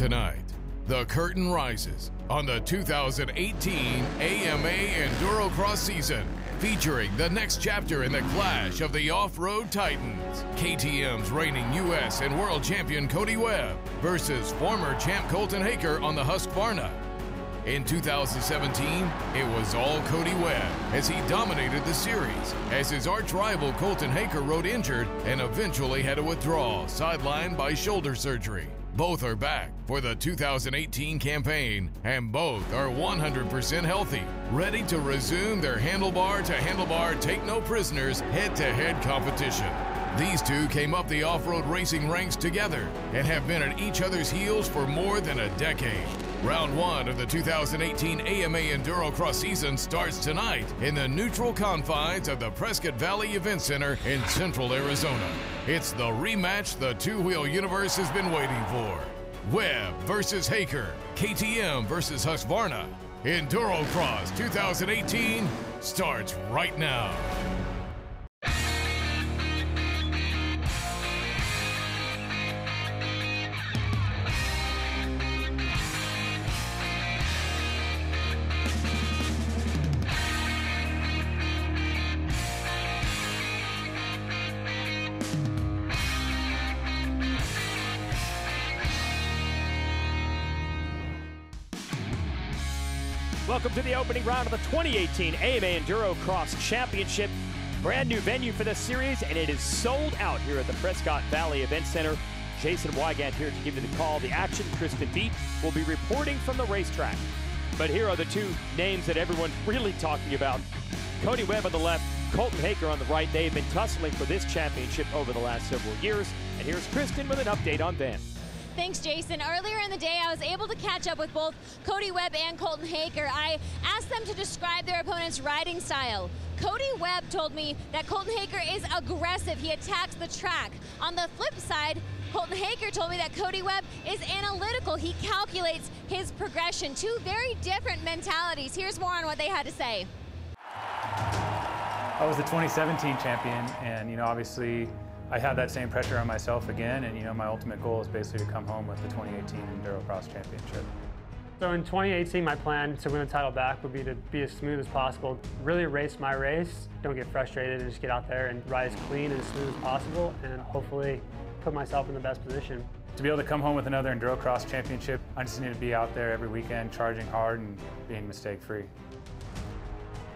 Tonight, the curtain rises on the 2018 AMA EnduroCross season, featuring the next chapter in the clash of the off-road titans. KTM's reigning U.S. and world champion Cody Webb versus former champ Colton Haker on the Husqvarna. In 2017, it was all Cody Webb as he dominated the series, as his arch-rival Colton Haker rode injured and eventually had to withdraw, sidelined by shoulder surgery. Both are back for the 2018 campaign, and both are 100% healthy, ready to resume their handlebar-to-handlebar take-no-prisoners head-to-head competition. These two came up the off-road racing ranks together and have been at each other's heels for more than a decade. Round one of the 2018 AMA EnduroCross season starts tonight in the neutral confines of the Prescott Valley Event Center in Central Arizona. It's the rematch the two-wheel universe has been waiting for. Webb versus Haker, KTM versus Husqvarna. EnduroCross 2018 starts right now. Welcome to the opening round of the 2018 AMA EnduroCross Championship. Brand new venue for this series, and it is sold out here at the Prescott Valley Event Center. Jason Wygant here to give you the call. The action, Kristen Beat will be reporting from the racetrack. But here are the two names that everyone's really talking about. Cody Webb on the left, Colton Haker on the right. They've been tussling for this championship over the last several years. And here's Kristen with an update on them. Thanks, Jason. Earlier in the day, I was able to catch up with both Cody Webb and Colton Haker. I asked them to describe their opponent's riding style. Cody Webb told me that Colton Haker is aggressive. He attacks the track. On the flip side, Colton Haker told me that Cody Webb is analytical. He calculates his progression. Two very different mentalities. Here's more on what they had to say. I was the 2017 champion, and obviously I have that same pressure on myself again, and my ultimate goal is basically to come home with the 2018 EnduroCross Championship. So in 2018, my plan to win the title back would be to be as smooth as possible, really race my race, don't get frustrated, and just get out there and ride as clean and as smooth as possible, and hopefully put myself in the best position. To be able to come home with another EnduroCross Championship, I just need to be out there every weekend, charging hard and being mistake-free.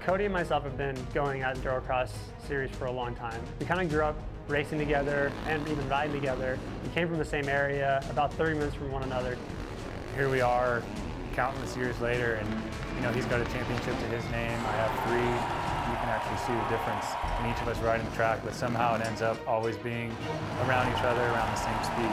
Cody and myself have been going at EnduroCross series for a long time. We kind of grew up racing together and even riding together. We came from the same area, about 30 minutes from one another. Here we are, counting the series later, and he's got a championship to his name. I have three. You can actually see the difference in each of us riding the track, but somehow it ends up always being around each other, around the same speed.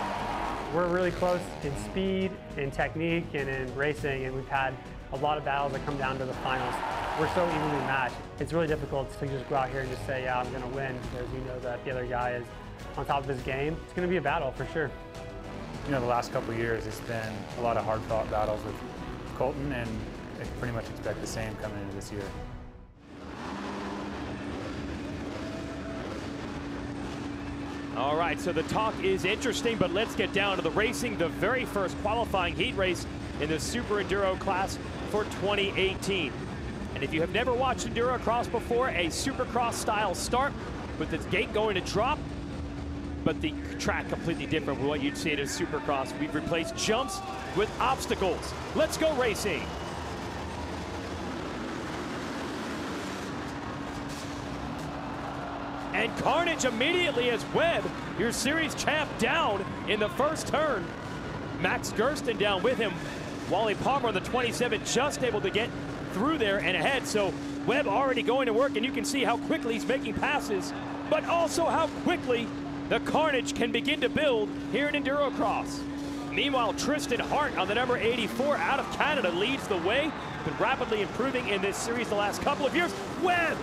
We're really close in speed, in technique, and in racing, and we've had a lot of battles that come down to the finals. We're so evenly matched. It's really difficult to just go out here and just say, yeah, I'm going to win, because you know that the other guy is on top of his game. It's going to be a battle for sure. The last couple of years, it's been a lot of hard-fought battles with Colton, and I pretty much expect the same coming into this year. All right, so the talk is interesting, but let's get down to the racing. The very first qualifying heat race in the Super Enduro class for 2018. And if you have never watched EnduroCross before, a Supercross style start with its gate going to drop, but the track completely different from what you'd see at a Supercross. We've replaced jumps with obstacles. Let's go racing. And carnage immediately as Webb, your series champ, down in the first turn. Max Gersten down with him. Wally Palmer on the 27 just able to get through there and ahead. So Webb already going to work, and you can see how quickly he's making passes, but also how quickly the carnage can begin to build here in EnduroCross. Meanwhile, Tristan Hart on the number 84 out of Canada leads the way. Been rapidly improving in this series the last couple of years. Webb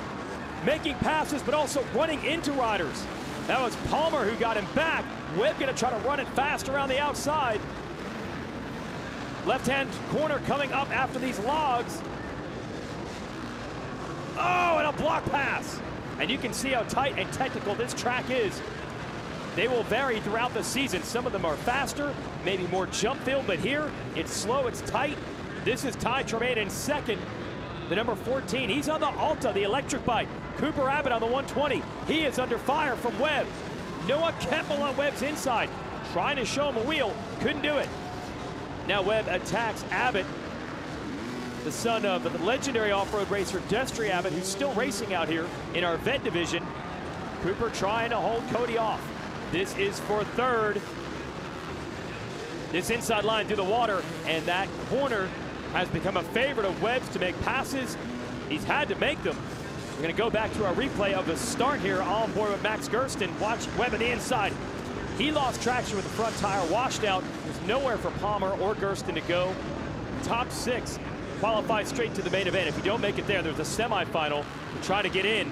making passes, but also running into riders. That was Palmer who got him back. Webb gonna try to run it fast around the outside. Left-hand corner coming up after these logs. Oh, and a block pass. And you can see how tight and technical this track is. They will vary throughout the season. Some of them are faster, maybe more jump filled, but here it's slow, it's tight. This is Ty Tremaine in second. The number 14, he's on the Alta, the electric bike. Cooper Abbott on the 120. He is under fire from Webb. Noah Keppel on Webb's inside, trying to show him a wheel, couldn't do it. Now Webb attacks Abbott, the son of the legendary off-road racer Destry Abbott, who's still racing out here in our vet division. Cooper trying to hold Cody off. This is for third. This inside line through the water, and that corner has become a favorite of Webb's to make passes. He's had to make them. We're going to go back to our replay of the start here on board with Max Gersten. Watch Webb on the inside. He lost traction with the front tire, washed out. There's nowhere for Palmer or Gersten to go. Top 6 qualify straight to the main event. If you don't make it there, there's a semifinal to try to get in.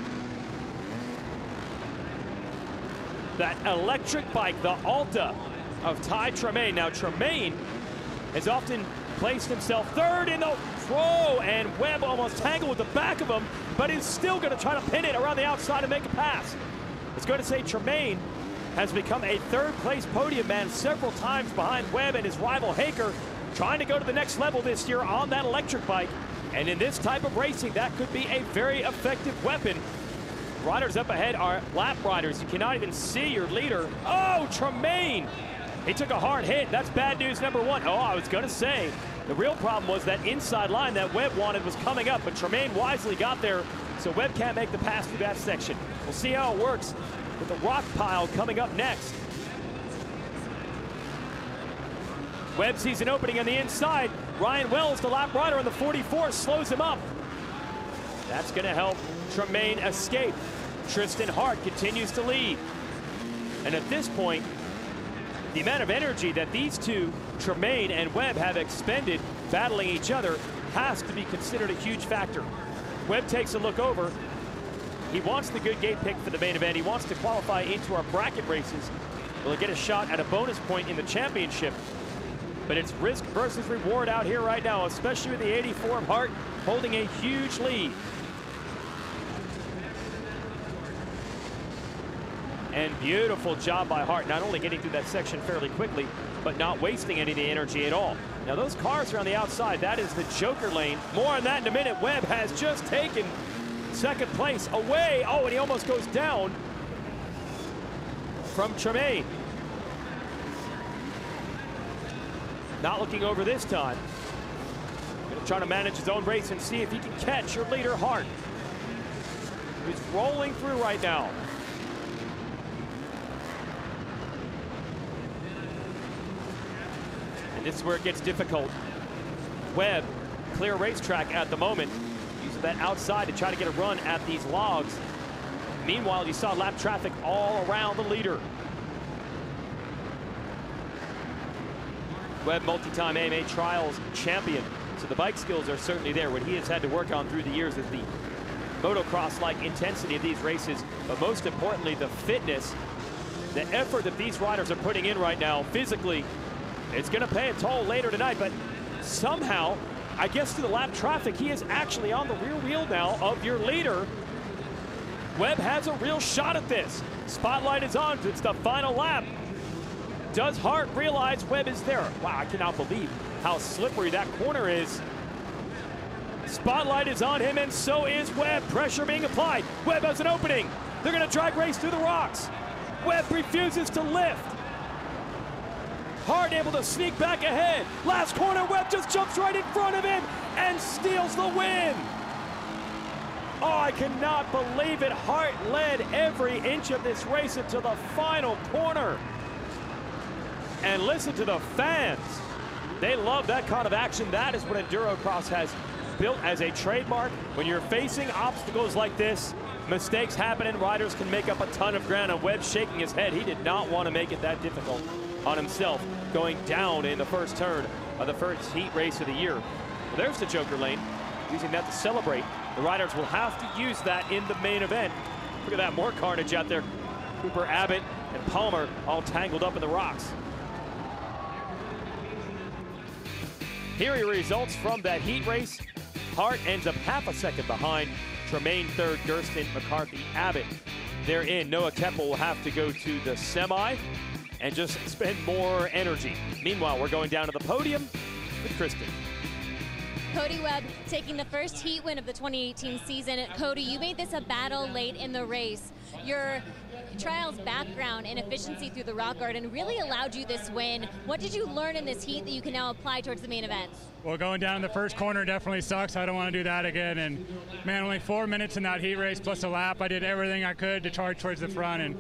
That electric bike, the Alta of Ty Tremaine. Now Tremaine has often placed himself third in the throw, and Webb almost tangled with the back of him, but he's still going to try to pin it around the outside and make a pass. It's going to say Tremaine has become a third-place podium man several times behind Webb and his rival Haker, trying to go to the next level this year on that electric bike. And in this type of racing, that could be a very effective weapon. Riders up ahead are lap riders. You cannot even see your leader. Oh, Tremaine! He took a hard hit. That's bad news number 1. Oh, I was going to say, the real problem was that inside line that Webb wanted was coming up, but Tremaine wisely got there, so Webb can't make the pass through that section. We'll see how it works with the rock pile coming up next. Webb sees an opening on the inside. Ryan Wells, the lap rider on the 44, slows him up. That's going to help Tremaine escape. Tristan Hart continues to lead. And at this point, the amount of energy that these two, Tremaine and Webb, have expended battling each other has to be considered a huge factor. Webb takes a look over. He wants the good gate pick for the main event. He wants to qualify into our bracket races. Will he get a shot at a bonus point in the championship? But it's risk versus reward out here right now, especially with the 84 of Hart holding a huge lead. And beautiful job by Hart, not only getting through that section fairly quickly, but not wasting any of the energy at all. Now those cars are on the outside. That is the Joker lane. More on that in a minute. Webb has just taken second place away. Oh, and he almost goes down from Tremaine. Not looking over this time. Going to try to manage his own race and see if he can catch your leader, Hart, who's rolling through right now. This is where it gets difficult. Webb, clear racetrack at the moment, using that outside to try to get a run at these logs. Meanwhile, you saw lap traffic all around the leader. Webb, multi-time AMA Trials champion, so the bike skills are certainly there. What he has had to work on through the years is the motocross-like intensity of these races, but most importantly, the fitness, the effort that these riders are putting in right now physically. It's going to pay a toll later tonight, but somehow, I guess through the lap traffic, he is actually on the rear wheel now of your leader. Webb has a real shot at this. Spotlight is on. It's the final lap. Does Hart realize Webb is there? Wow, I cannot believe how slippery that corner is. Spotlight is on him, and so is Webb. Pressure being applied. Webb has an opening. They're going to drag race through the rocks. Webb refuses to lift. Hart able to sneak back ahead. Last corner, Webb just jumps right in front of him and steals the win. Oh, I cannot believe it. Hart led every inch of this race until the final corner. And listen to the fans. They love that kind of action. That is what EnduroCross has built as a trademark. When you're facing obstacles like this, mistakes happen and riders can make up a ton of ground. And Webb shaking his head. He did not want to make it that difficult on himself, going down in the first turn of the first heat race of the year. Well, there's the Joker lane, using that to celebrate. The riders will have to use that in the main event. Look at that, more carnage out there. Cooper, Abbott, and Palmer all tangled up in the rocks. Here are your results from that heat race. Hart ends up half a second behind. Tremaine third, Gersten, McCarthy, Abbott they're in. Noah Keppel will have to go to the semi and just spend more energy. Meanwhile, we're going down to the podium with Kristen. Cody Webb taking the first heat win of the 2018 season. Cody, you made this a battle late in the race. Your trials background and efficiency through the rock garden really allowed you this win. What did you learn in this heat that you can now apply towards the main event? Well, going down in the first corner definitely sucks. I don't want to do that again. And man, only 4 minutes in that heat race plus a lap. I did everything I could to charge towards the front. And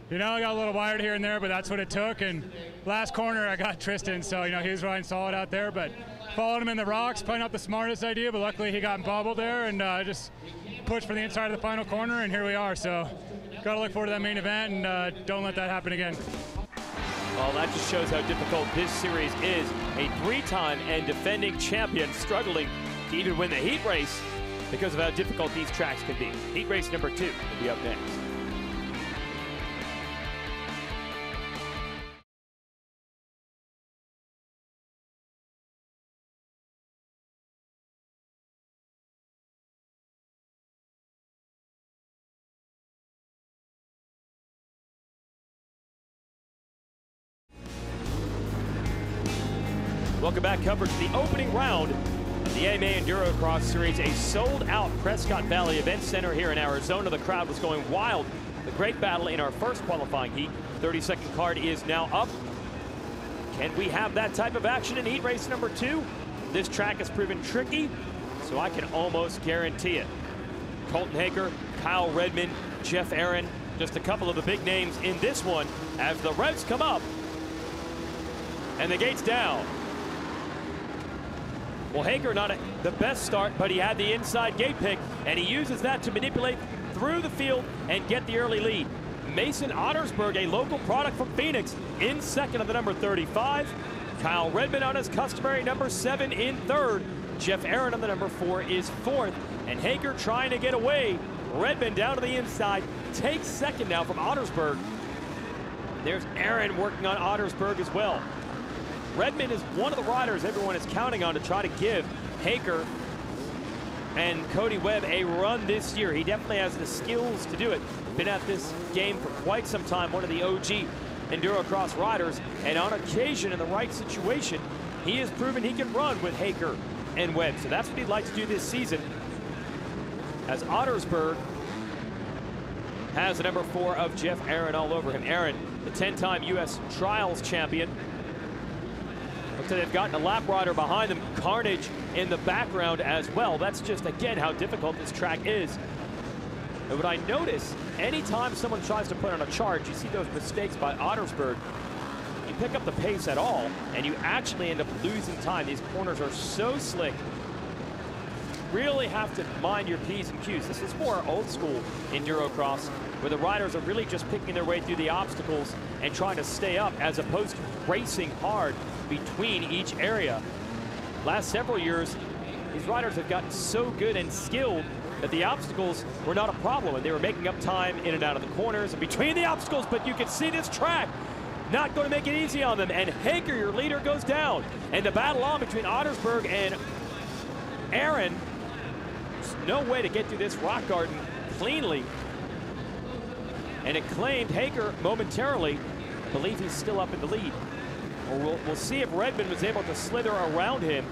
you know, I got a little wired here and there, but that's what it took. And last corner, I got Tristan. So, you know, he was riding solid out there, but followed him in the rocks, probably not the smartest idea, but luckily he got bobbled there and just pushed for the inside of the final corner, and here we are. So got to look forward to that main event, and don't let that happen again. Well, that just shows how difficult this series is. A 3-time and defending champion struggling to even win the heat race because of how difficult these tracks can be. Heat race number 2 will be up next. Welcome back. Coverage of the opening round of the AMA EnduroCross Series, a sold-out Prescott Valley Event Center here in Arizona. The crowd was going wild. The great battle in our first qualifying heat. 30-second card is now up. Can we have that type of action in heat race number 2? This track has proven tricky, so I can almost guarantee it. Colton Haker, Kyle Redmond, Jeff Aaron, just a couple of the big names in this one as the revs come up and the gates down. Well, Haker not the best start, but he had the inside gate pick, and he uses that to manipulate through the field and get the early lead. Mason Ottersberg, a local product from Phoenix, in second on the number 35. Kyle Redmond on his customary number 7 in third. Jeff Aaron on the number 4 is fourth. And Haker trying to get away. Redmond down to the inside, takes second now from Ottersberg. There's Aaron working on Ottersberg as well. Redmond is one of the riders everyone is counting on to try to give Haker and Cody Webb a run this year. He definitely has the skills to do it. Been at this game for quite some time, one of the OG EnduroCross riders, and on occasion in the right situation, he has proven he can run with Haker and Webb. So that's what he'd like to do this season, as Ottersberg has the number 4 of Jeff Aaron all over him. Aaron, the 10-time U.S. Trials champion. Looks like they've gotten a lap rider behind them. Carnage in the background as well. That's just, again, how difficult this track is. And what I notice, anytime someone tries to put on a charge, you see those mistakes by Ottersberg. You pick up the pace at all, and you actually end up losing time. These corners are so slick. Really have to mind your P's and Q's. This is more old school EnduroCross, where the riders are really just picking their way through the obstacles and trying to stay up, as opposed to racing hard between each area. Last several years, these riders have gotten so good and skilled that the obstacles were not a problem, and they were making up time in and out of the corners and between the obstacles. But you can see this track not going to make it easy on them, and Haker, your leader, goes down. And the battle on between Ottersberg and Aaron. There's no way to get through this rock garden cleanly. And it claimed Haker momentarily. I believe he's still up in the lead. Or we'll see if Redmond was able to slither around him.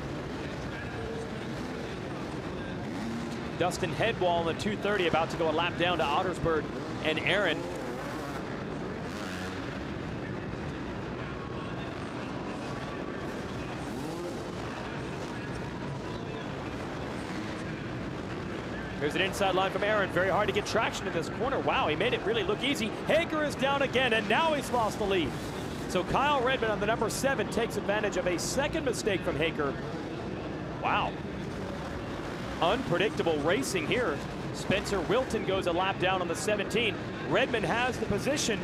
Dustin Headwall in the 230 about to go a lap down to Ottersberg and Aaron. Here's an inside line from Aaron. Very hard to get traction in this corner. Wow, he made it really look easy. Haker is down again, and now he's lost the lead. So Kyle Redmond on the number 7 takes advantage of a second mistake from Haker. Wow. Unpredictable racing here. Spencer Wilton goes a lap down on the 17. Redmond has the position.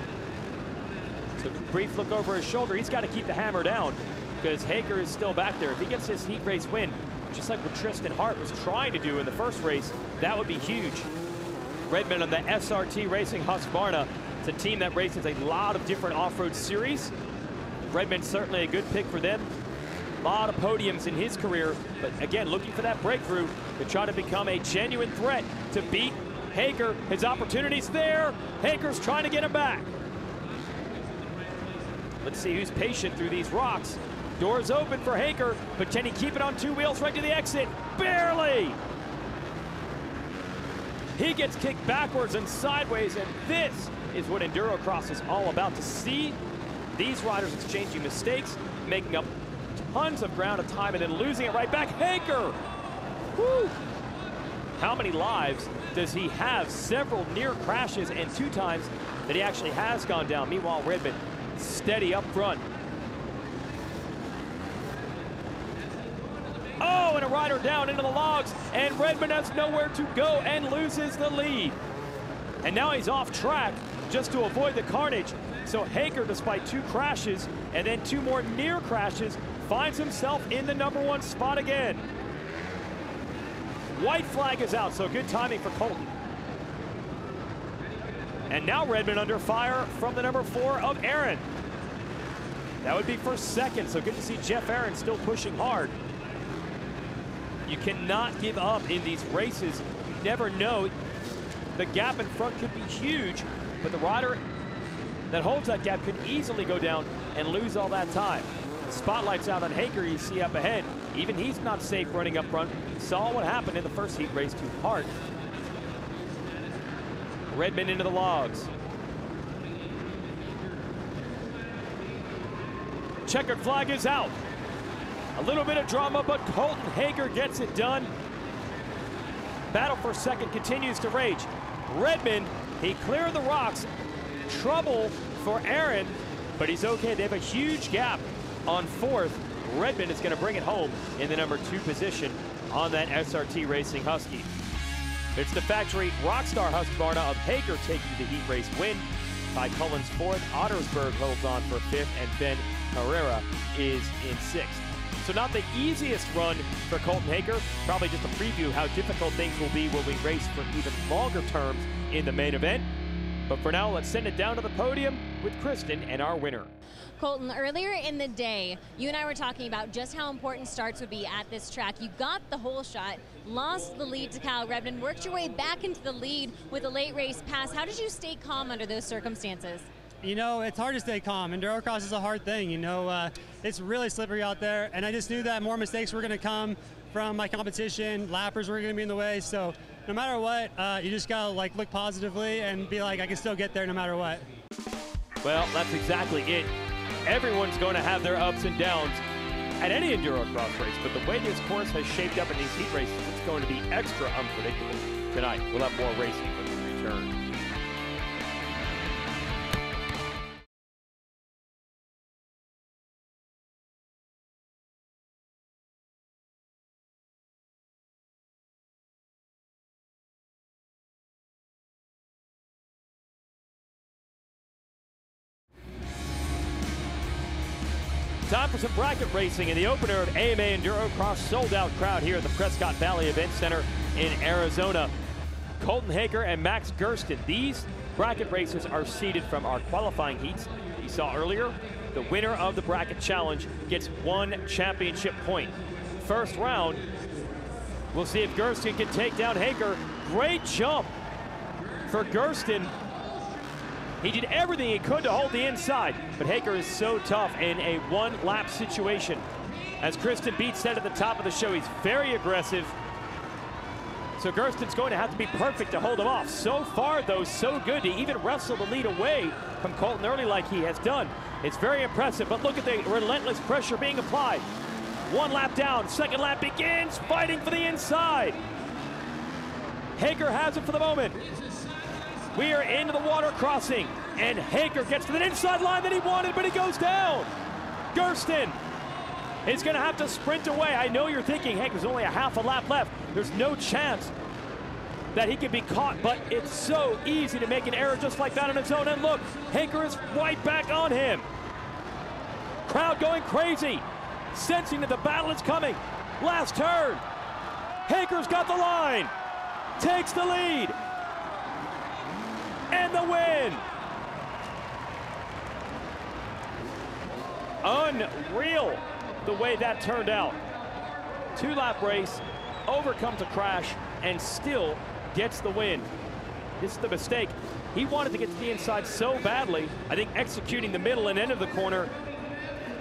Took a brief look over his shoulder. He's got to keep the hammer down because Haker is still back there. If he gets this heat race win, just like what Tristan Hart was trying to do in the first race, that would be huge. Redmond on the SRT Racing Husqvarna. It's a team that races a lot of different off-road series. Redmond certainly a good pick for them. A lot of podiums in his career, but again, looking for that breakthrough to try to become a genuine threat to beat Hager, his opportunity's there. Hager's trying to get him back. Let's see who's patient through these rocks. Doors open for Hager, but can he keep it on two wheels right to the exit? Barely! He gets kicked backwards and sideways, and this is what EnduroCross is all about. To see these riders exchanging mistakes, making up tons of ground at time, and then losing it right back. Hager! Woo! How many lives does he have? Several near crashes and 2 times that he actually has gone down. Meanwhile, Redmond steady up front. Oh, and a rider down into the logs, and Redmond has nowhere to go and loses the lead. And now he's off track just to avoid the carnage. So Hager, despite 2 crashes and then 2 more near crashes, finds himself in the #1 spot again. White flag is out, so good timing for Colton. And now Redmond under fire from the #4 of Aaron. That would be for second, so good to see Jeff Aaron still pushing hard. You cannot give up in these races. You never know. The gap in front could be huge, but the rider that holds that gap could easily go down and lose all that time. Spotlight's out on Hager, you see up ahead. Even he's not safe running up front. Saw what happened in the first heat race to Hart. Redmond into the logs. Checkered flag is out. A little bit of drama, but Colton Hager gets it done. Battle for second continues to rage. Redmond, he cleared the rocks. Trouble for Aaron, but he's okay. They have a huge gap on 4th. Redmond is going to bring it home in the #2 position on that SRT Racing Husky. It's the factory Rockstar Husqvarna of Hager taking the heat race win. Ty Cullen's 4th, Ottersberg holds on for 5th, and Ben Herrera is in 6th. So not the easiest run for Colton Hager, probably just a preview how difficult things will be when we race for even longer terms in the main event. But for now, let's send it down to the podium with Kristen and our winner. Colton, earlier in the day, you and I were talking about just how important starts would be at this track. You got the whole shot, lost the lead to Kyle Redmond, worked your way back into the lead with a late race pass. How did you stay calm under those circumstances? You know, it's hard to stay calm. EnduroCross is a hard thing. You know, it's really slippery out there, and I just knew that more mistakes were going to come from my competition. Lappers were going to be in the way, so no matter what, you just got to look positively and be like, I can still get there no matter what. Well, that's exactly it. Everyone's going to have their ups and downs at any EnduroCross race, but the way this course has shaped up in these heat races, it's going to be extra unpredictable tonight. We'll have more racing when we return. Time for some bracket racing in the opener of AMA EnduroCross. Sold-out crowd here at the Prescott Valley Event Center in Arizona. Colton Hager and Max Gersten. These bracket races are seeded from our qualifying heats. You saw earlier, the winner of the bracket challenge gets 1 championship point. First round, we'll see if Gersten can take down Hager. Great jump for Gersten. He did everything he could to hold the inside, but Hager is so tough in a 1-lap situation. As Kristen beats that at the top of the show, he's very aggressive. So Gersten's going to have to be perfect to hold him off. So far, though, so good to even wrestle the lead away from Colton early like he has done. It's very impressive, but look at the relentless pressure being applied. 1 lap down, 2nd lap begins, fighting for the inside. Hager has it for the moment. We are into the water crossing, and Hager gets to the inside line that he wanted, but he goes down. Gersten is going to have to sprint away. I know you're thinking, heck, there's only a half a lap left. There's no chance that he can be caught, but it's so easy to make an error just like that on its own. And look, Hager is right back on him. Crowd going crazy, sensing that the battle is coming. Last turn. Hager's got the line, takes the lead. And the win. Unreal the way that turned out. 2-lap race, overcomes a crash, and still gets the win. this is the mistake. He wanted to get to the inside so badly. I think executing the middle and end of the corner,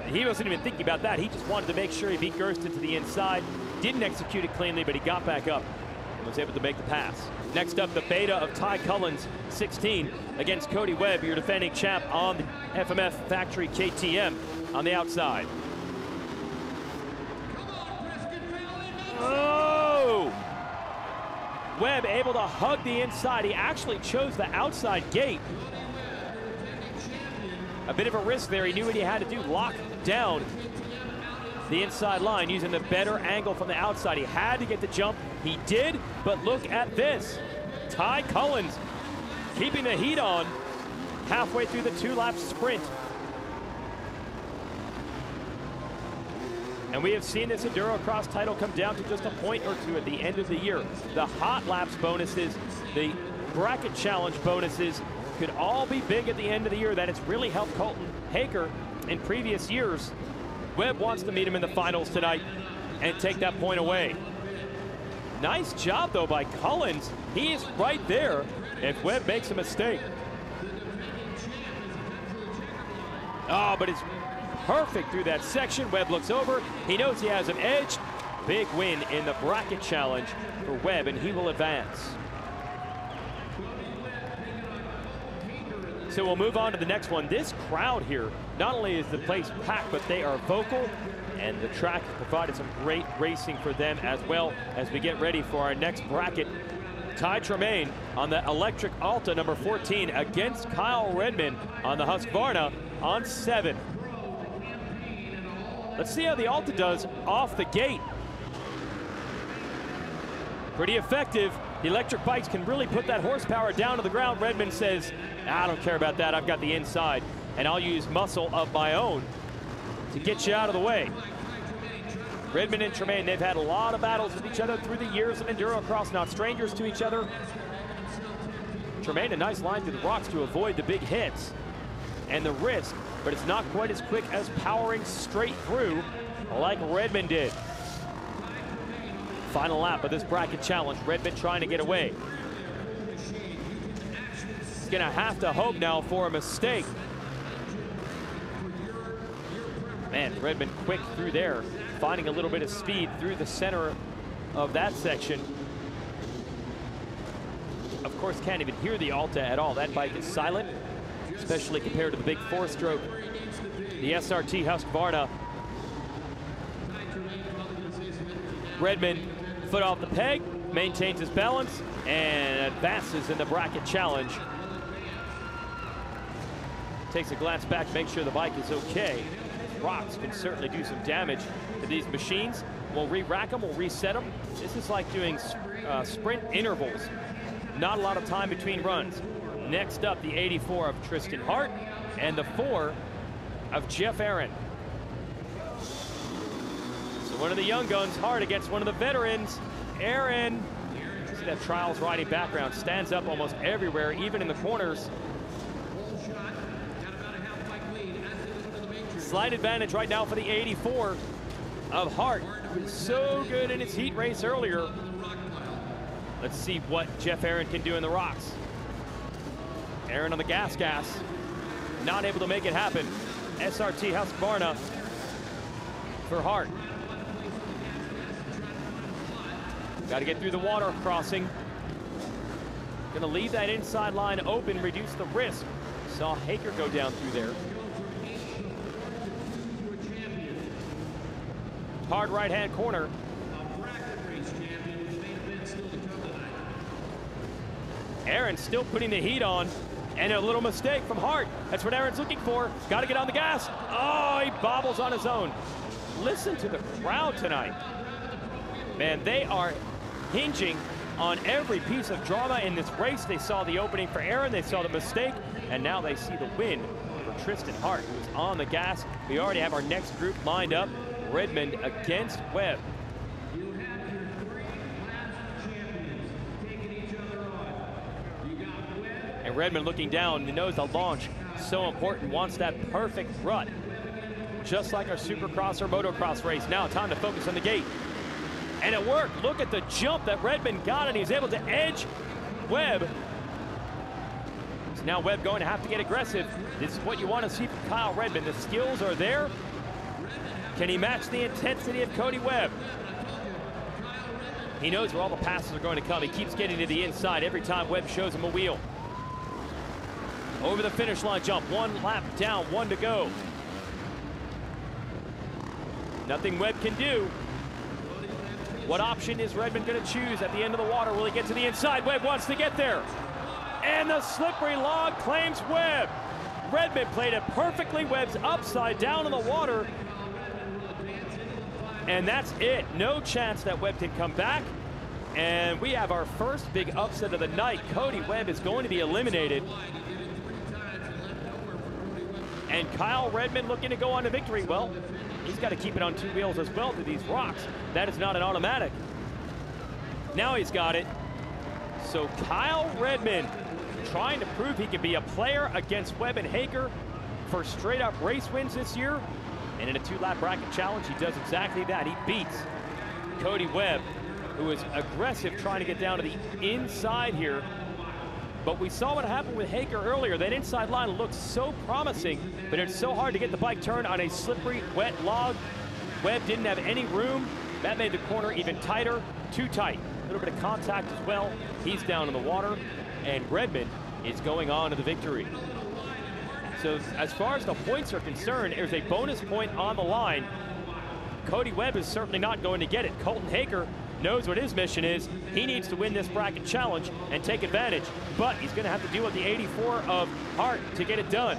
he wasn't even thinking about that. He just wanted to make sure he beat Gersten to the inside. Didn't execute it cleanly, but he got back up and was able to make the pass. Next up, the beta of Ty Cullen's 16 against Cody Webb, your defending champ on the FMF Factory KTM on the outside. Oh! Webb able to hug the inside. He actually chose the outside gate. A bit of a risk there. He knew what he had to do. Lock down the inside line using the better angle from the outside. He had to get the jump. He did, but look at this. Ty Cullen keeping the heat on halfway through the 2-lap sprint. And we have seen this EnduroCross title come down to just a point or two at the end of the year. The hot laps bonuses, the bracket challenge bonuses could all be big at the end of the year. That has really helped Colton Haker in previous years. Webb wants to meet him in the finals tonight and take that point away. Nice job, though, by Collins. He is right there if Webb makes a mistake. Oh, but it's perfect through that section. Webb looks over. He knows he has an edge. Big win in the bracket challenge for Webb, and he will advance. So we'll move on to the next one. This crowd here, not only is the place packed, but they are vocal, and the track has provided some great racing for them as well as we get ready for our next bracket. Ty Tremaine on the electric Alta number 14 against Kyle Redmond on the Husqvarna on 7. Let's see how the Alta does off the gate. Pretty effective. The electric bikes can really put that horsepower down to the ground. Redmond says, I don't care about that. I've got the inside, and I'll use muscle of my own to get you out of the way. Redmond and Tremaine, they've had a lot of battles with each other through the years of EnduroCross, not strangers to each other. Tremaine, a nice line through the rocks to avoid the big hits and the risk, but it's not quite as quick as powering straight through like Redmond did. Final lap of this bracket challenge. Redmond trying to get away. He's gonna have to hope now for a mistake. Man, Redmond quick through there, finding a little bit of speed through the center of that section. Of course, can't even hear the Alta at all. That bike is silent, especially compared to the big 4-stroke, the SRT Husqvarna. Redmond, foot off the peg, maintains his balance, and advances in the bracket challenge. Takes a glance back to make sure the bike is okay. Rocks can certainly do some damage to these machines. We'll re-rack them, we'll reset them. This is like doing sprint intervals. Not a lot of time between runs. Next up, the 84 of Tristan Hart and the 4 of Jeff Aaron. So one of the young guns, Hart, against one of the veterans, Aaron. See that trials riding background, stands up almost everywhere, even in the corners. Slight advantage right now for the 84 of Hart, who was so good in his heat race earlier. Let's see what Jeff Aaron can do in the rocks. Aaron on the gas, not able to make it happen. SRT Husqvarna for Hart. Got to get through the water crossing. Gonna leave that inside line open, reduce the risk. Saw Haker go down through there. Hard right-hand corner. Aaron still putting the heat on, and a little mistake from Hart. That's what Aaron's looking for. Got to get on the gas. Oh, he bobbles on his own. Listen to the crowd tonight. Man, they are hinging on every piece of drama in this race. They saw the opening for Aaron, they saw the mistake, and now they see the win for Tristan Hart, who's on the gas. We already have our next group lined up. Redmond against Webb. And Redmond looking down, he knows the launch so important, wants that perfect rut. Just like our Supercross or Motocross race. Now time to focus on the gate. And it worked. Look at the jump that Redmond got, and he's able to edge Webb Now Webb going to have to get aggressive. This is what you want to see from Kyle Redmond. The skills are there. Can he match the intensity of Cody Webb? He knows where all the passes are going to come. He keeps getting to the inside every time Webb shows him a wheel. Over the finish line jump, 1 lap down, 1 to go. Nothing Webb can do. What option is Redmond going to choose at the end of the water? Will he get to the inside? Webb wants to get there. And the slippery log claims Webb. Redmond played it perfectly. Webb's upside down in the water. And that's it. No chance that Webb can come back. And we have our first big upset of the night. Cody Webb is going to be eliminated. And Kyle Redmond looking to go on to victory. Well, he's got to keep it on 2 wheels as well through these rocks. That is not an automatic. Now he's got it. So Kyle Redmond trying to prove he can be a player against Webb and Hager for straight up race wins this year. And in a 2-lap bracket challenge, he does exactly that. He beats Cody Webb, who is aggressive trying to get down to the inside here. But we saw what happened with Hager earlier. That inside line looked so promising, but it's so hard to get the bike turned on a slippery, wet log. Webb didn't have any room. That made the corner even tighter, too tight. A little bit of contact as well. He's down in the water, and Redmond is going on to the victory. So as far as the points are concerned, there's a bonus point on the line. Cody Webb is certainly not going to get it. Colton Hager knows what his mission is. He needs to win this bracket challenge and take advantage, but he's going to have to deal with the 84 of Hart to get it done.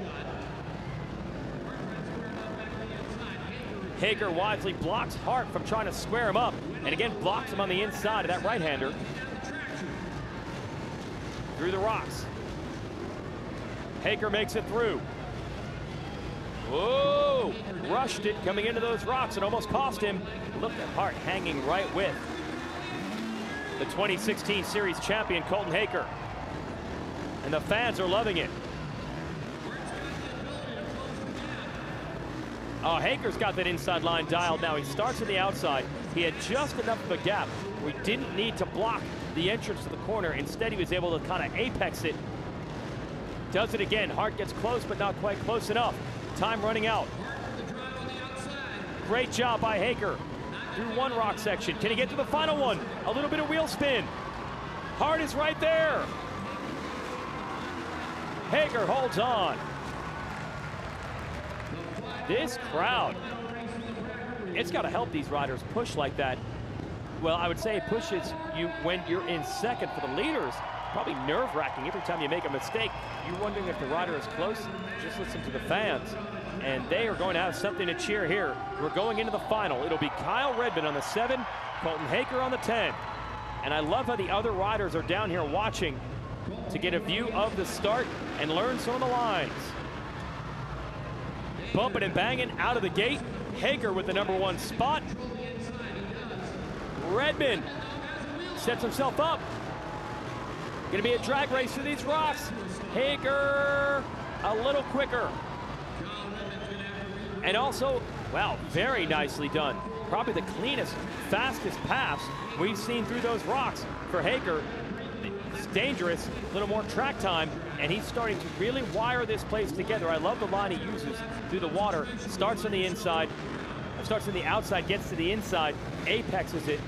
Hager wisely blocks Hart from trying to square him up, and again blocks him on the inside of that right-hander. Through the rocks. Hager makes it through. Whoa! Rushed it coming into those rocks and almost cost him. Look at Hart hanging right with the 2016 Series champion, Colton Hager. And the fans are loving it. Oh, Hager's got that inside line dialed now. He starts on the outside. He had just enough of a gap where he didn't need to block the entrance to the corner. Instead, he was able to kind of apex it. Does it again. Hart gets close, but not quite close enough. Time running out. Great job by Hager through one rock section. Can he get to the final one? A little bit of wheel spin. Hart is right there. Hager holds on. This crowd, it's got to help these riders push like that. Well, I would say it pushes you when you're in second for the leaders. Probably nerve-wracking every time you make a mistake. You're wondering if the rider is close. Just listen to the fans. And they are going to have something to cheer here. We're going into the final. It'll be Kyle Redmond on the 7, Colton Hager on the 10. And I love how the other riders are down here watching to get a view of the start and learn some of the lines. Bumping and banging out of the gate. Hager with the #1 spot. Redmond sets himself up. Gonna be a drag race through these rocks. Hager a little quicker. And also, wow, very nicely done. Probably the cleanest, fastest pass we've seen through those rocks for Hager. It's dangerous, a little more track time, and he's starting to really wire this place together. I love the line he uses through the water. Starts on the inside, starts on the outside, gets to the inside, apexes it.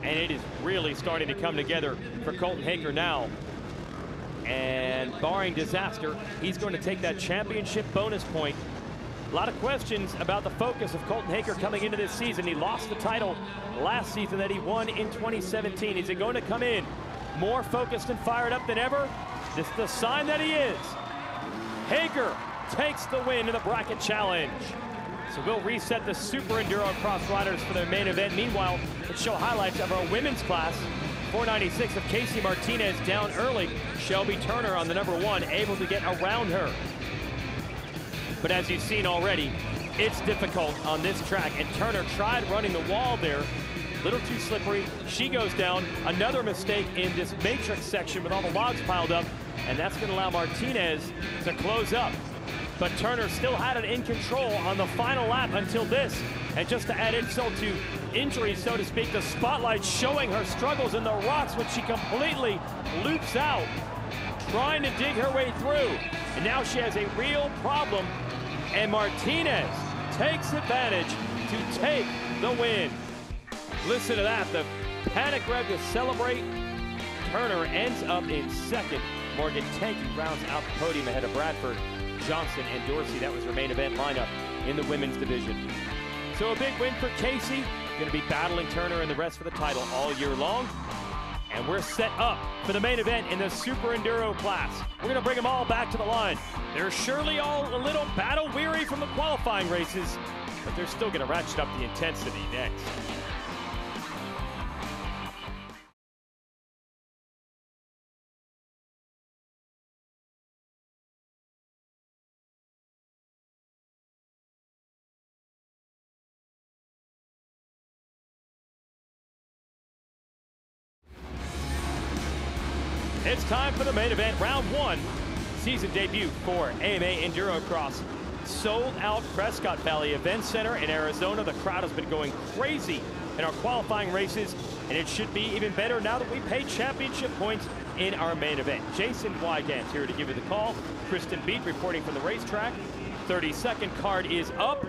And it is really starting to come together for Colton Hager now. And barring disaster, he's going to take that championship bonus point. A lot of questions about the focus of Colton Hager coming into this season. He lost the title last season that he won in 2017. Is he going to come in more focused and fired up than ever? This is the sign that he is. Hager takes the win in the bracket challenge. So we'll reset the Super EnduroCross riders for their main event. Meanwhile, let's show highlights of our women's class. 496 of Casey Martinez down early. Shelby Turner on the #1, able to get around her. But as you've seen already, it's difficult on this track. And Turner tried running the wall there. Little too slippery. She goes down. Another mistake in this matrix section with all the logs piled up. And that's going to allow Martinez to close up. But Turner still had it in control on the final lap until this. And just to add insult to injury, so to speak, the spotlight showing her struggles in the rocks, which she completely loops out. trying to dig her way through. And now she has a real problem. And Martinez takes advantage to take the win. Listen to that, the panic rev to celebrate. Turner ends up in second. Morgan Tanky rounds out the podium ahead of Bradford, Johnson, and Dorsey. That was her main event lineup in the women's division. So a big win for Casey. Going to be battling Turner and the rest for the title all year long. And we're set up for the main event in the Super Enduro class. We're going to bring them all back to the line. They're surely all a little battle weary from the qualifying races, but they're still going to ratchet up the intensity next. It's time for the main event, round one, season debut for AMA EnduroCross. Sold out Prescott Valley Event Center in Arizona. The crowd has been going crazy in our qualifying races, and it should be even better now that we pay championship points in our main event. Jason Wygant's here to give you the call. Kristen Beat reporting from the racetrack. 30-second card is up.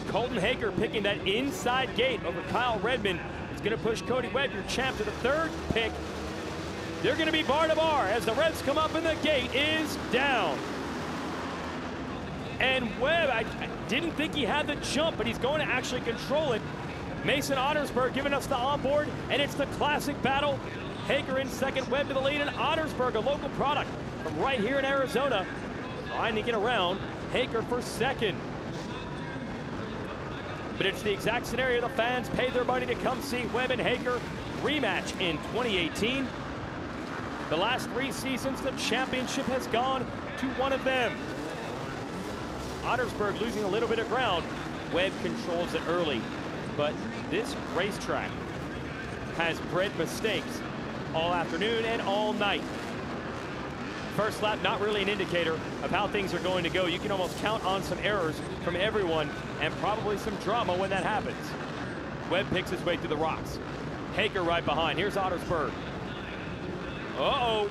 Colton Haker picking that inside gate over Kyle Redmond. It's going to push Cody Webb, your champ, to the third pick. They're going to be bar to bar as the revs come up and the gate is down. And Webb, I didn't think he had the jump, but he's going to actually control it. Mason Ottersberg giving us the onboard, and it's the classic battle. Haker in second, Webb to the lead, and Ottersberg, a local product from right here in Arizona, trying to get around Haker for second. But it's the exact scenario the fans paid their money to come see. Webb and Haker rematch in 2018. The last 3 seasons, the championship has gone to one of them. Ottersberg losing a little bit of ground. Webb controls it early. But this racetrack has bred mistakes all afternoon and all night. First lap, not really an indicator of how things are going to go. You can almost count on some errors from everyone and probably some drama when that happens. Webb picks his way through the rocks. Haker right behind. Here's Ottersberg. Uh-oh.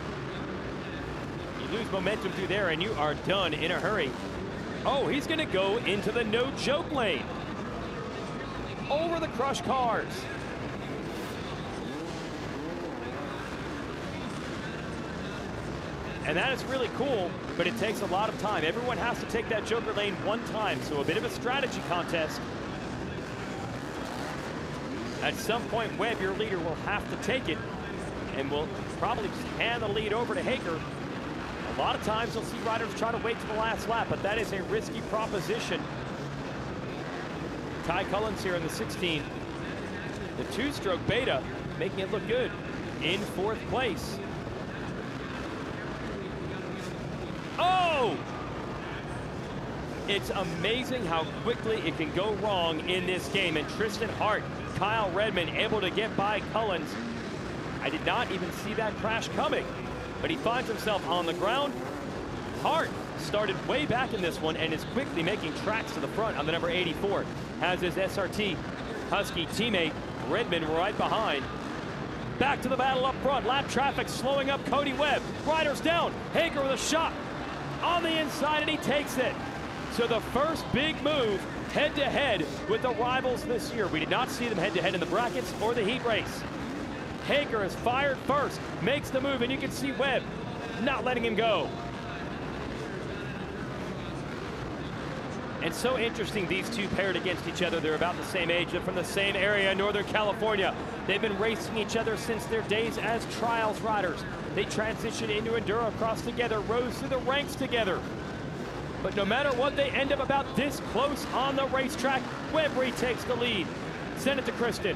You lose momentum through there and you are done in a hurry. Oh, he's going to go into the no-joke lane. Over the crushed cars. And that is really cool, but it takes a lot of time. Everyone has to take that Joker lane one time, so a bit of a strategy contest. At some point, Webb, your leader, will have to take it, and will probably hand the lead over to Haker. A lot of times you'll see riders try to wait to the last lap, but that is a risky proposition. Ty Cullens here in the 16. The 2-stroke Beta making it look good in 4th place. Oh! It's amazing how quickly it can go wrong in this game. And Tristan Hart, Kyle Redmond able to get by Cullens. I did not even see that crash coming, but he finds himself on the ground. Hart started way back in this one and is quickly making tracks to the front on the number 84. Has his SRT Husky teammate Redmond right behind. Back to the battle up front. Lap traffic slowing up Cody Webb. Riders down. Haker with a shot on the inside, and he takes it. So the first big move head-to-head with the rivals this year. We did not see them head-to-head in the brackets or the heat race. Haker is fired first, makes the move, and you can see Webb not letting him go. And so interesting, these two paired against each other. They're about the same age. They're from the same area, Northern California. They've been racing each other since their days as trials riders. They transitioned into EnduroCross together, rose through the ranks together. But no matter what, they end up about this close on the racetrack. Webb retakes the lead. Send it to Kristen.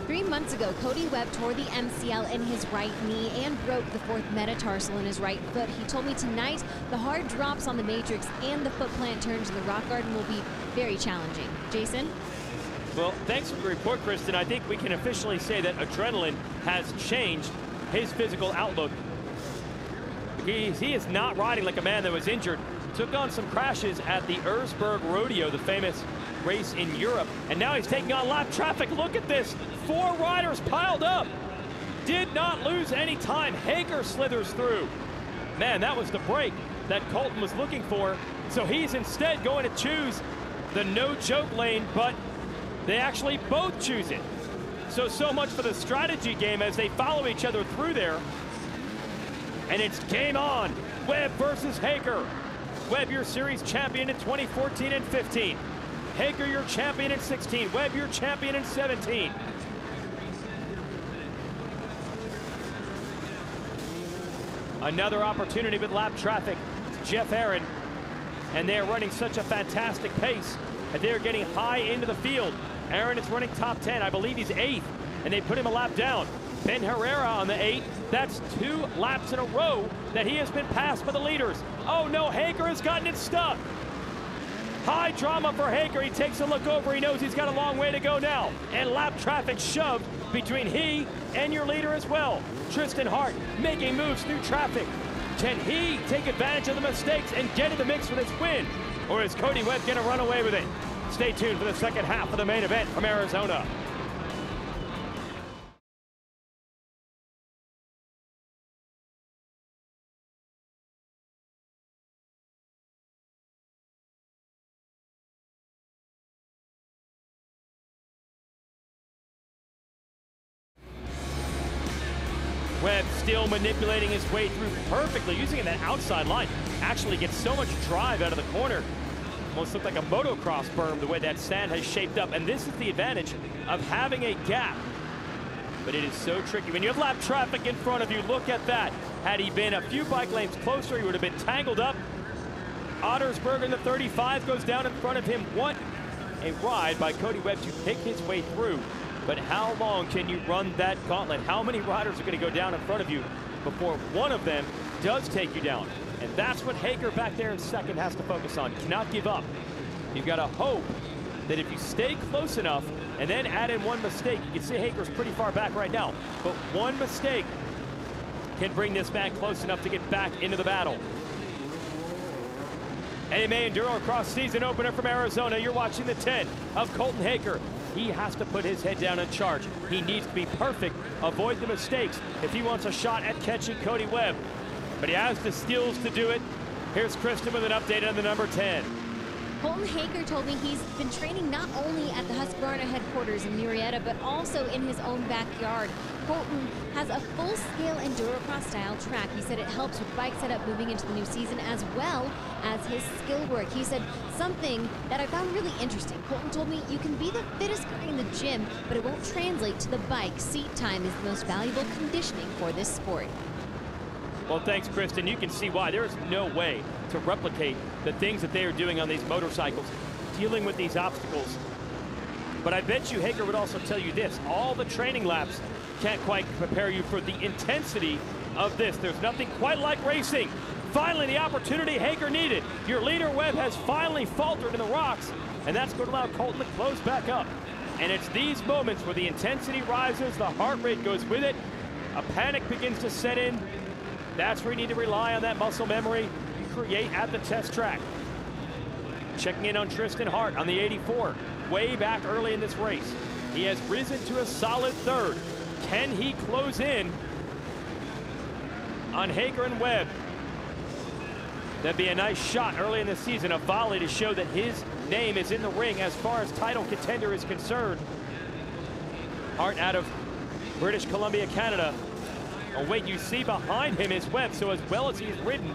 3 months ago, Cody Webb tore the MCL in his right knee and broke the 4th metatarsal in his right foot. He told me tonight the hard drops on the matrix and the foot plant turns in the rock garden will be very challenging. Jason? Well, thanks for the report, Kristen. I think we can officially say that adrenaline has changed his physical outlook. He is not riding like a man that was injured. Took on some crashes at the Erzberg Rodeo, the famous race in Europe, and now he's taking on lap traffic. Look at this, 4 riders piled up. did not lose any time. Hager slithers through. Man, that was the break that Colton was looking for. So he's instead going to choose the no-joke lane, but they actually both choose it. So much for the strategy game as they follow each other through there. And it's game on. Webb versus Hager. Webb, your series champion in 2014 and 15. Hager, your champion in 16. Webb, your champion in 17. Another opportunity with lap traffic. It's Jeff Aaron. And they're running such a fantastic pace that they're getting high into the field. Aaron is running top 10. I believe he's 8th. And they put him a lap down. Ben Herrera on the 8. That's 2 laps in a row that he has been passed by the leaders. Oh no, Hager has gotten it stuck. High drama for Hager. He takes a look over. He knows he's got a long way to go now. And lap traffic shoved between he and your leader as well. Tristan Hart making moves through traffic. Can he take advantage of the mistakes and get in the mix for this win? Or is Cody Webb going to run away with it? Stay tuned for the second half of the main event from Arizona. Webb still manipulating his way through perfectly, using that outside line. Actually gets so much drive out of the corner. Almost looked like a motocross berm the way that sand has shaped up. And this is the advantage of having a gap. But it is so tricky. When you have lap traffic in front of you, look at that. Had he been a few bike lanes closer, he would have been tangled up. Ottersberg in the 35 goes down in front of him. What a ride by Cody Webb to pick his way through. But how long can you run that gauntlet? How many riders are going to go down in front of you before one of them does take you down? And that's what Hager back there in second has to focus on. Cannot give up. You've got to hope that if you stay close enough and then add in one mistake, you can see Hager's pretty far back right now, but one mistake can bring this man close enough to get back into the battle. AMA EnduroCross season opener from Arizona. You're watching the 10 of Colton Hager. He has to put his head down and charge. He needs to be perfect, avoid the mistakes if he wants a shot at catching Cody Webb. But he has the skills to do it. Here's Kristen with an update on the number 10. Colton Hager told me he's been training not only at the Husqvarna headquarters in Murrieta, but also in his own backyard. Colton has a full-scale EnduroCross style track. He said it helps with bike setup moving into the new season as well as his skill work. He said something that I found really interesting. Colton told me you can be the fittest guy in the gym, but it won't translate to the bike. Seat time is the most valuable conditioning for this sport. Well, thanks, Kristen. You can see why. There is no way to replicate the things that they are doing on these motorcycles, dealing with these obstacles. But I bet you Hager would also tell you this. All the training laps can't quite prepare you for the intensity of this. There's nothing quite like racing. Finally, the opportunity Hager needed. Your leader, Webb, has finally faltered in the rocks, and that's going to allow Colton to close back up. And it's these moments where the intensity rises, the heart rate goes with it, a panic begins to set in. That's where you need to rely on that muscle memory you create at the test track. Checking in on Tristan Hart on the 84, way back early in this race. He has risen to a solid third. Can he close in on Hager and Webb? That'd be a nice shot early in the season, a volley to show that his name is in the ring as far as title contender is concerned. Hart out of British Columbia, Canada. Oh wait, you see behind him is Webb, so as well as he's ridden,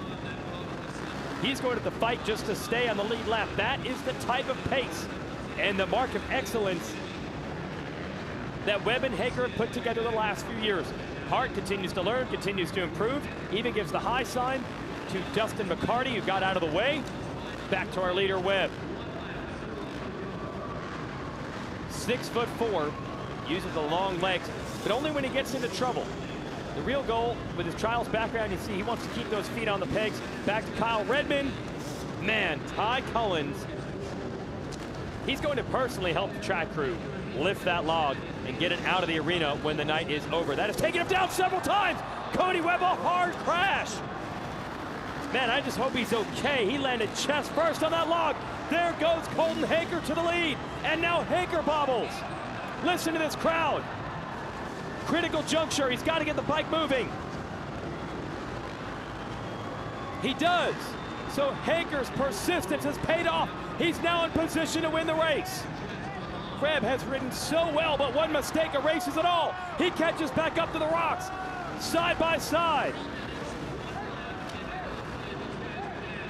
he's going to the fight just to stay on the lead lap. That is the type of pace and the mark of excellence that Webb and Hager have put together the last few years. Hart continues to learn, continues to improve, even gives the high sign to Dustin McCarty, who got out of the way. Back to our leader, Webb. 6'4", uses the long legs, but only when he gets into trouble. The real goal with his trials background, you see he wants to keep those feet on the pegs. Back to Kyle Redmond. Man, Ty Collins. He's going to personally help the track crew lift that log and get it out of the arena when the night is over. That has taken him down several times. Cody Webb, a hard crash. Man, I just hope he's okay. He landed chest first on that log. There goes Colton Hager to the lead. And now Hager bobbles. Listen to this crowd. Critical juncture, he's got to get the bike moving. He does. So Hager's persistence has paid off. He's now in position to win the race. Webb has ridden so well, but one mistake erases it all. He catches back up to the rocks, side by side.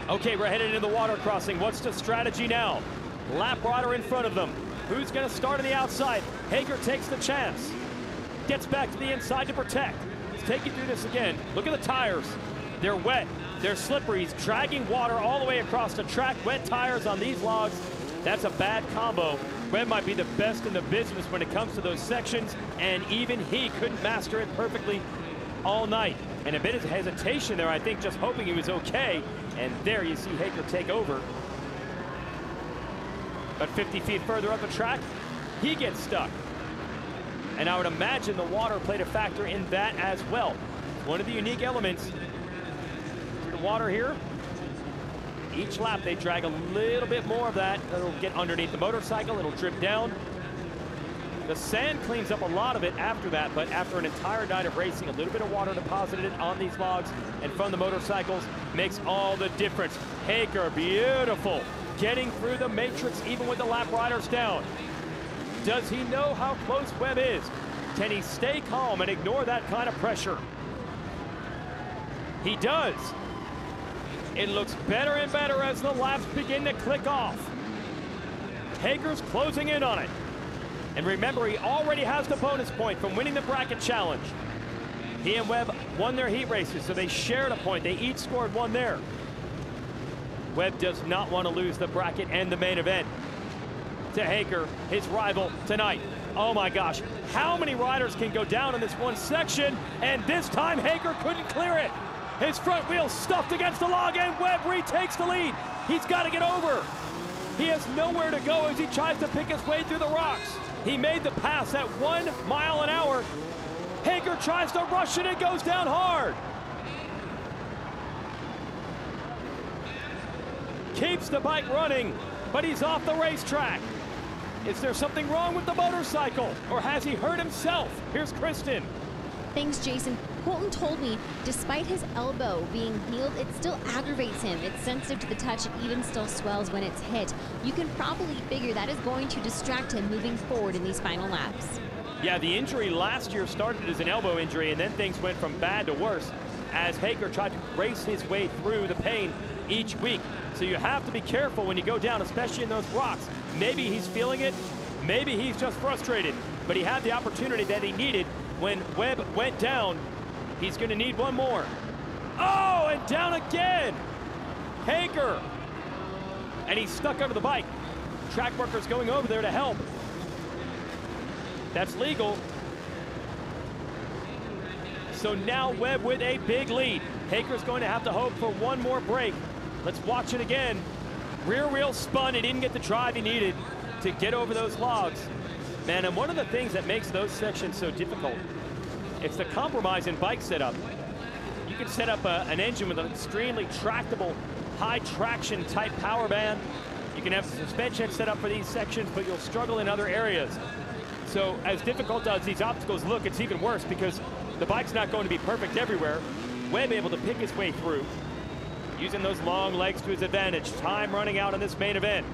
Okay, we're headed into the water crossing. What's the strategy now? Lap rider in front of them. Who's going to start on the outside? Hager takes the chance. Gets back to the inside to protect. Let's take you through this again. Look at the tires. They're wet. They're slippery. He's dragging water all the way across the track. Wet tires on these logs. That's a bad combo. Webb might be the best in the business when it comes to those sections, and even he couldn't master it perfectly all night. And a bit of hesitation there, I think, just hoping he was okay. And there you see Hager take over. But 50 feet further up the track, he gets stuck. And I would imagine the water played a factor in that as well. One of the unique elements to the water here. Each lap they drag a little bit more of that. It'll get underneath the motorcycle, it'll drip down. The sand cleans up a lot of it after that, but after an entire night of racing, a little bit of water deposited on these logs and from the motorcycles makes all the difference. Hager, beautiful. Getting through the matrix even with the lap riders down. Does he know how close Webb is? Can he stay calm and ignore that kind of pressure? He does. It looks better and better as the laps begin to click off. Hager's closing in on it. And remember, he already has the bonus point from winning the bracket challenge. He and Webb won their heat races, so they shared a point. They each scored one there. Webb does not want to lose the bracket and the main event to Hager, his rival tonight. Oh my gosh, how many riders can go down in this one section? And this time Hager couldn't clear it. His front wheel stuffed against the log and Webb retakes the lead. He's got to get over. He has nowhere to go as he tries to pick his way through the rocks. He made the pass at 1 mile an hour. Hager tries to rush it and goes down hard. Keeps the bike running, but he's off the racetrack. Is there something wrong with the motorcycle, or has he hurt himself? Here's Kristen. Thanks, Jason. Colton told me, despite his elbow being healed, it still aggravates him. It's sensitive to the touch and even still swells when it's hit. You can probably figure that is going to distract him moving forward in these final laps. Yeah, the injury last year started as an elbow injury, and then things went from bad to worse as Hager tried to race his way through the pain each week. So you have to be careful when you go down, especially in those rocks. Maybe he's feeling it, maybe he's just frustrated, but he had the opportunity that he needed when Webb went down. He's going to need one more. Oh, and down again. Hager. And he's stuck under the bike. Track workers going over there to help. That's legal. So now Webb with a big lead. Hager's going to have to hope for one more break. Let's watch it again. Rear wheel spun. He didn't get the drive he needed to get over those logs. Man, and one of the things that makes those sections so difficult, it's the compromise in bike setup. You can set up an engine with an extremely tractable, high traction type power band. You can have suspension set up for these sections, but you'll struggle in other areas. So as difficult as these obstacles look, it's even worse because the bike's not going to be perfect everywhere. Webb able to pick his way through, using those long legs to his advantage. Time running out in this main event.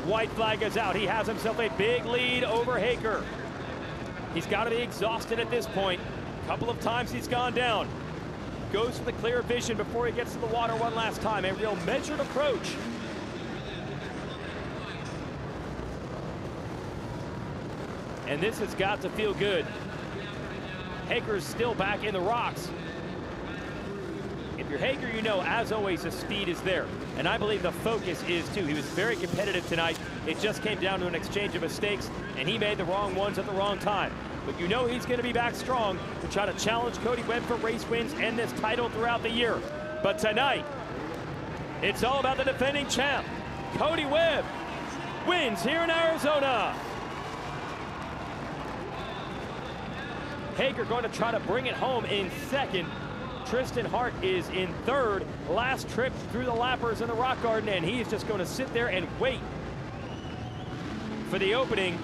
White flag is out. He has himself a big lead over Hager. He's got to be exhausted at this point. A couple of times he's gone down. Goes for the clear vision before he gets to the water one last time. A real measured approach. And this has got to feel good. Hager's still back in the rocks. If you're Hager, you know, as always, the speed is there. And I believe the focus is too. He was very competitive tonight. It just came down to an exchange of mistakes, and he made the wrong ones at the wrong time. But you know he's going to be back strong to try to challenge Cody Webb for race wins and this title throughout the year. But tonight, it's all about the defending champ. Cody Webb wins here in Arizona. Hager going to try to bring it home in second. Tristan Hart is in third. Last trip through the lappers in the rock garden, and he's just going to sit there and wait for the opening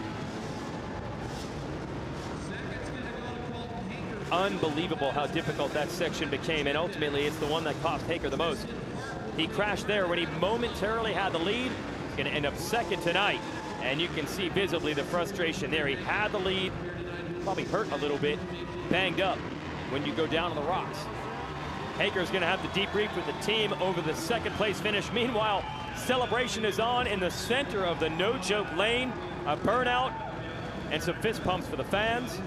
Unbelievable how difficult that section became, and ultimately it's the one that cost Haker the most. He crashed there when he momentarily had the lead. He's going to end up second tonight, and you can see visibly the frustration there. He had the lead, probably hurt a little bit, banged up when you go down on the rocks. Haker's going to have to debrief with the team over the second place finish. Meanwhile, celebration is on in the center of the no-joke lane. A burnout and some fist pumps for the fans.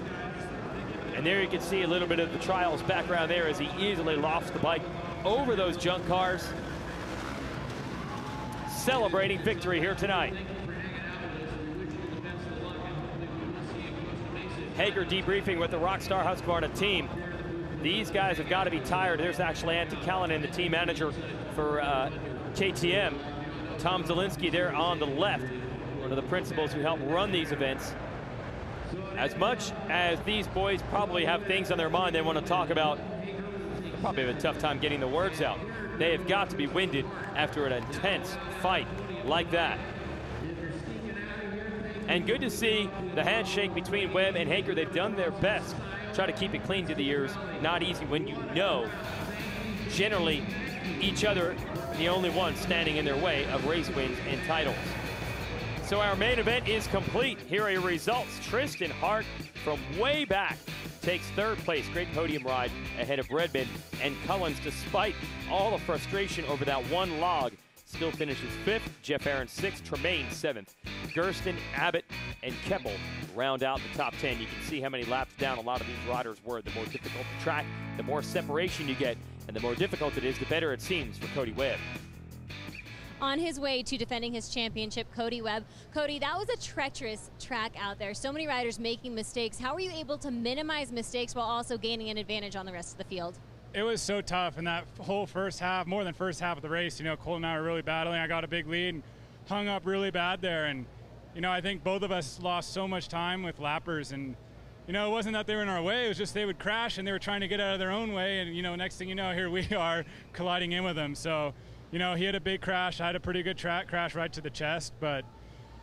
And there you can see a little bit of the trials background there as he easily lofts the bike over those junk cars. Celebrating victory here tonight. Hager debriefing with the Rockstar Husqvarna team. These guys have got to be tired. There's actually Antti Callanen, the team manager for KTM. Tom Zielinski there on the left, one of the principals who help run these events. As much as these boys probably have things on their mind they want to talk about, they probably have a tough time getting the words out. They have got to be winded after an intense fight like that. And good to see the handshake between Webb and Haker. They've done their best. Try to keep it clean to the ears. Not easy when you know generally each other the only one standing in their way of race wins and titles. So our main event is complete. Here are your results. Tristan Hart from way back takes third place. Great podium ride ahead of Redmond. And Cullens, despite all the frustration over that one log, still finishes fifth. Jeff Aaron sixth. Tremaine seventh. Gersten, Abbott, and Keppel round out the top 10. You can see how many laps down a lot of these riders were. The more difficult the track, the more separation you get, and the more difficult it is, the better it seems for Cody Webb. On his way to defending his championship, Cody Webb. Cody, that was a treacherous track out there. So many riders making mistakes. How were you able to minimize mistakes while also gaining an advantage on the rest of the field? It was so tough in that whole first half, more than first half of the race. You know, Cole and I were really battling. I got a big lead and hung up really bad there. And, you know, I think both of us lost so much time with lappers. And, you know, it wasn't that they were in our way. It was just they would crash and they were trying to get out of their own way. And, you know, next thing you know, here we are colliding in with them. So, you know, he had a big crash. I had a pretty good crash right to the chest. But,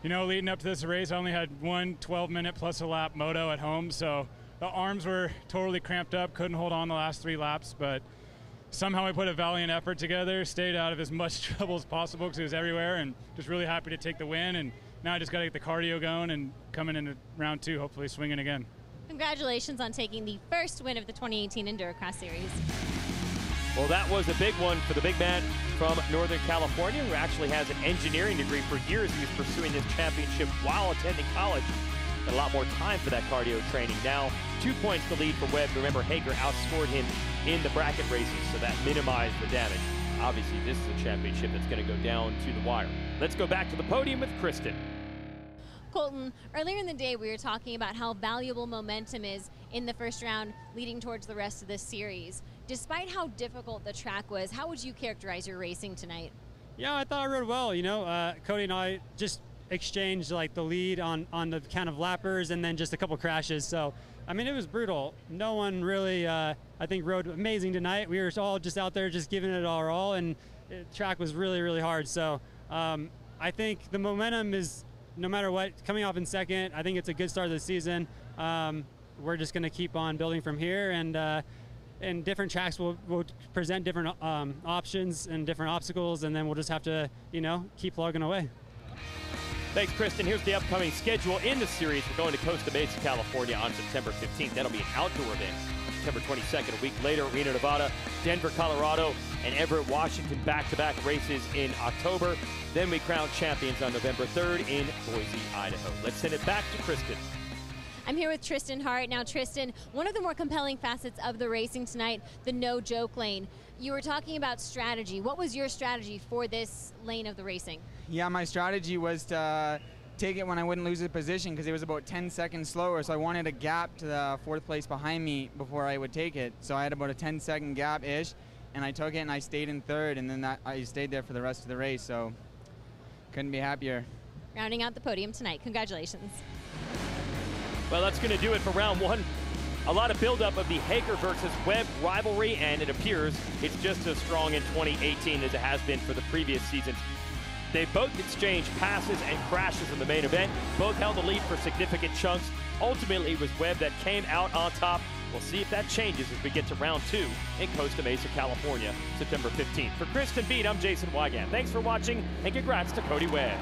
you know, leading up to this race, I only had one 12-minute plus a lap moto at home. So the arms were totally cramped up, couldn't hold on the last 3 laps. But somehow we put a valiant effort together, stayed out of as much trouble as possible because it was everywhere, and just really happy to take the win. And now I just got to get the cardio going and coming into round 2, hopefully swinging again. Congratulations on taking the first win of the 2018 EnduroCross Series. Well, that was a big one for the big man from Northern California, who actually has an engineering degree. For years, he was pursuing this championship while attending college. Got a lot more time for that cardio training. Now, 2 points to lead for Webb. Remember, Hager outscored him in the bracket races, so that minimized the damage. Obviously, this is a championship that's going to go down to the wire. Let's go back to the podium with Kristen. Colton, earlier in the day we were talking about how valuable momentum is in the first round leading towards the rest of this series. Despite how difficult the track was, how would you characterize your racing tonight? Yeah, I thought I rode well. You know, Cody and I just exchanged like the lead on the kind of lappers and then just a couple crashes. So, I mean, it was brutal. No one really, I think, rode amazing tonight. We were all just out there just giving it our all, and the track was really, really hard. So I think the momentum is, no matter what, coming off in second, I think it's a good start of the season. We're just going to keep on building from here, and different tracks will present different options and different obstacles, and then we'll just have to, you know, keep plugging away. Thanks, Kristen. Here's the upcoming schedule in the series. We're going to Costa Mesa, California on September 15th. That'll be an outdoor event. September 22nd, a week later, Reno, Nevada, Denver, Colorado, and Everett, Washington, back-to-back races in October. Then we crown champions on November 3rd in Boise, Idaho. Let's send it back to Kristen. I'm here with Tristan Hart. Now, Tristan, one of the more compelling facets of the racing tonight, the no-joke lane. You were talking about strategy. What was your strategy for this lane of the racing? Yeah, my strategy was to take it when I wouldn't lose a position because it was about 10 seconds slower, so I wanted a gap to the 4th place behind me before I would take it. So I had about a 10-second gap-ish, and I took it and I stayed in 3rd, and then I stayed there for the rest of the race, so couldn't be happier. Rounding out the podium tonight. Congratulations. Well, that's going to do it for round 1. A lot of buildup of the Hager versus Webb rivalry, and it appears it's just as strong in 2018 as it has been for the previous seasons. They both exchanged passes and crashes in the main event. Both held the lead for significant chunks. Ultimately, it was Webb that came out on top. We'll see if that changes as we get to round 2 in Costa Mesa, California, September 15th. For Kristen Beat, I'm Jason Wygant. Thanks for watching, and congrats to Cody Webb.